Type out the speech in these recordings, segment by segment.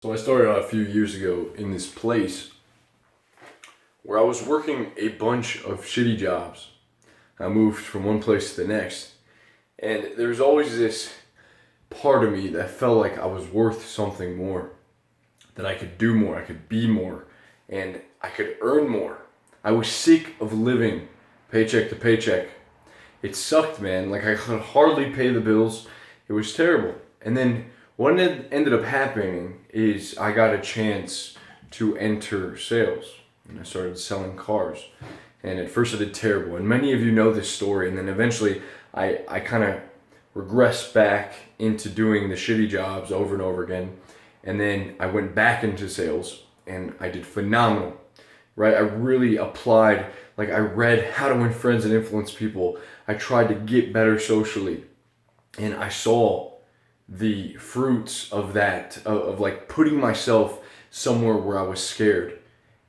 So I started out a few years ago in this place where I was working a bunch of shitty jobs. I moved from one place to the next, and there was always this part of me that felt like I was worth something more, that I could do more, I could be more, and I could earn more. I was sick of living paycheck to paycheck. It sucked, man. Like I could hardly pay the bills. It was terrible. And then what ended up happening is I got a chance to enter sales, and I started selling cars. And at first I did terrible, and many of you know this story. And then eventually I kind of regressed back into doing the shitty jobs over and over again. And then I went back into sales, and I did phenomenal. Right? I really applied, like I read How to Win Friends and Influence People. I tried to get better socially, and I saw the fruits of that, of like putting myself somewhere where I was scared,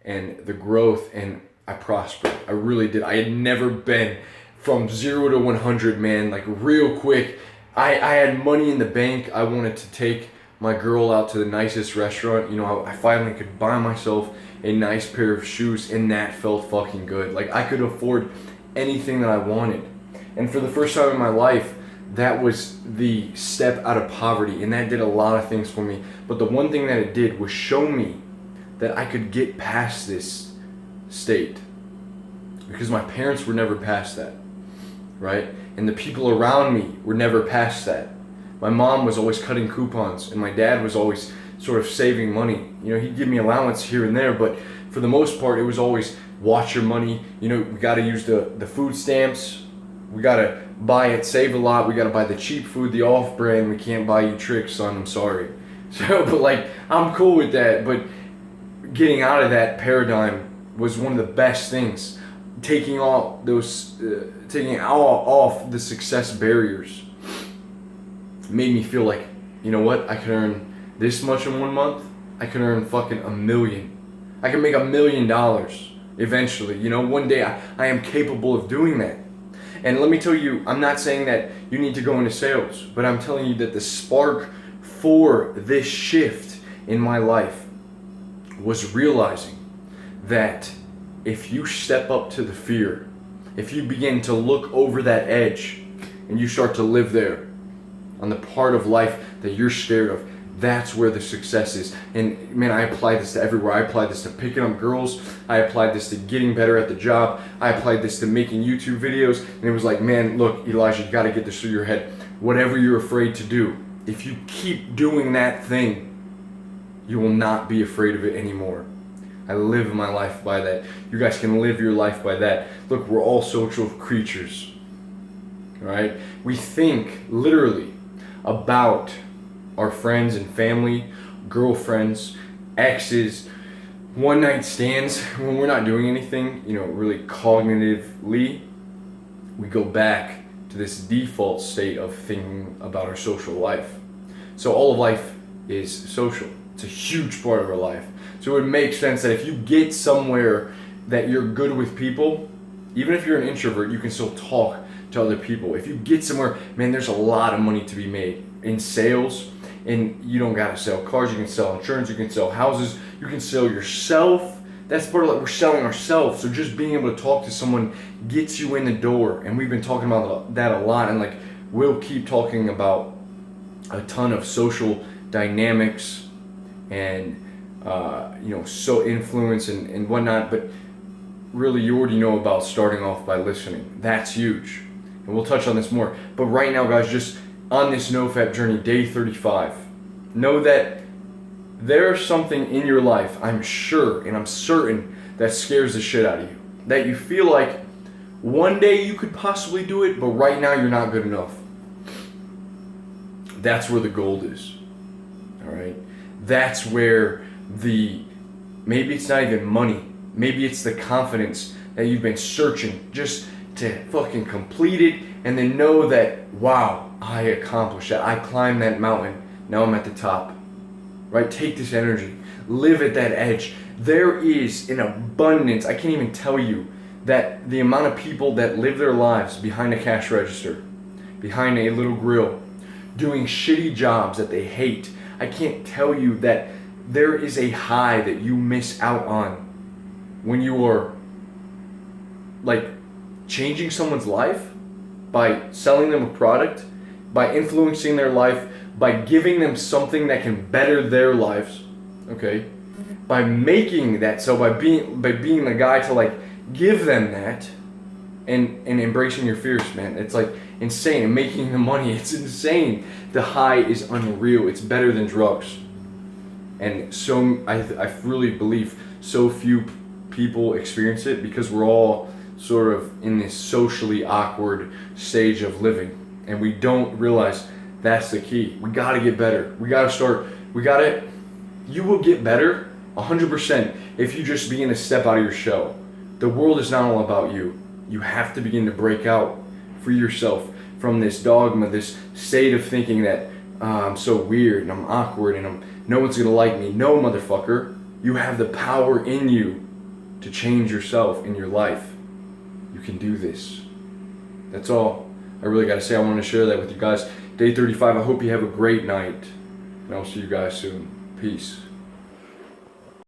and the growth, and I prospered. I really did. I had never been from 0 to 100, man, like real quick. I had money in the bank. I wanted to take my girl out to the nicest restaurant. You know, I finally could buy myself a nice pair of shoes, and that felt fucking good. Like I could afford anything that I wanted. And for the first time in my life, that was the step out of poverty, and that did a lot of things for me. But the one thing that it did was show me that I could get past this state, because my parents were never past that, right? And the people around me were never past that. My mom was always cutting coupons, and my dad was always sort of saving money. You know, he'd give me allowance here and there, but for the most part, it was always watch your money. You know, we got to use the food stamps. We got to buy it, save a lot. We got to buy the cheap food, the off-brand. We can't buy you tricks, son. I'm sorry. So, but like, I'm cool with that. But getting out of that paradigm was one of the best things. Taking off the success barriers made me feel like, you know what? I could earn this much in 1 month. I could earn fucking $1 million. I can make $1 million eventually. You know, one day I am capable of doing that. And let me tell you, I'm not saying that you need to go into sales, but I'm telling you that the spark for this shift in my life was realizing that if you step up to the fear, if you begin to look over that edge and you start to live there on the part of life that you're scared of, that's where the success is. And man, I apply this to everywhere. I applied this to picking up girls. I applied this to getting better at the job. I applied this to making YouTube videos. And it was like, man, look, Elijah, you got to get this through your head. Whatever you're afraid to do, if you keep doing that thing, you will not be afraid of it anymore. I live my life by that. You guys can live your life by that. Look, we're all social creatures, right? We think literally about our friends and family, girlfriends, exes, one night stands. When we're not doing anything, you know, really cognitively, we go back to this default state of thinking about our social life. So all of life is social. It's a huge part of our life. So it would make sense that if you get somewhere that you're good with people, even if you're an introvert, you can still talk to other people. If you get somewhere, man, there's a lot of money to be made in sales. And you don't gotta sell cars, you can sell insurance, you can sell houses, you can sell yourself. That's part of like we're selling ourselves. So just being able to talk to someone gets you in the door. And we've been talking about that a lot, and like we'll keep talking about a ton of social dynamics and so influence and whatnot. But really, you already know about starting off by listening. That's huge. And we'll touch on this more. But right now, guys, just on this NoFap journey, day 35, know that there's something in your life, I'm sure and I'm certain, that scares the shit out of you. That you feel like one day you could possibly do it, but right now you're not good enough. That's where the gold is. All right? That's where maybe it's not even money. Maybe it's the confidence that you've been searching just to fucking complete it, and then know that, wow, I accomplished that. I climbed that mountain. Now I'm at the top. Right? Take this energy. Live at that edge. There is an abundance. I can't even tell you that the amount of people that live their lives behind a cash register, behind a little grill, doing shitty jobs that they hate. I can't tell you that there is a high that you miss out on when you are like changing someone's life by selling them a product, by influencing their life, by giving them something that can better their lives, okay? By making that, so by being the guy to like give them that, and embracing your fears, man. It's like insane. And making the money, it's insane. The high is unreal. It's better than drugs. And so I really believe so few people experience it because we're all sort of in this socially awkward stage of living, and we don't realize that's the key. We got to get better. We got to start. You will get better 100% if you just begin to step out of your shell. The world is not all about you. You have to begin to break out for yourself from this dogma, this state of thinking that I'm so weird and I'm awkward and no one's gonna like me. No, motherfucker. You have the power in you to change yourself in your life. You can do this. That's all I really gotta say. I wanted to share that with you guys. Day 35. I hope you have a great night, and I'll see you guys soon. Peace.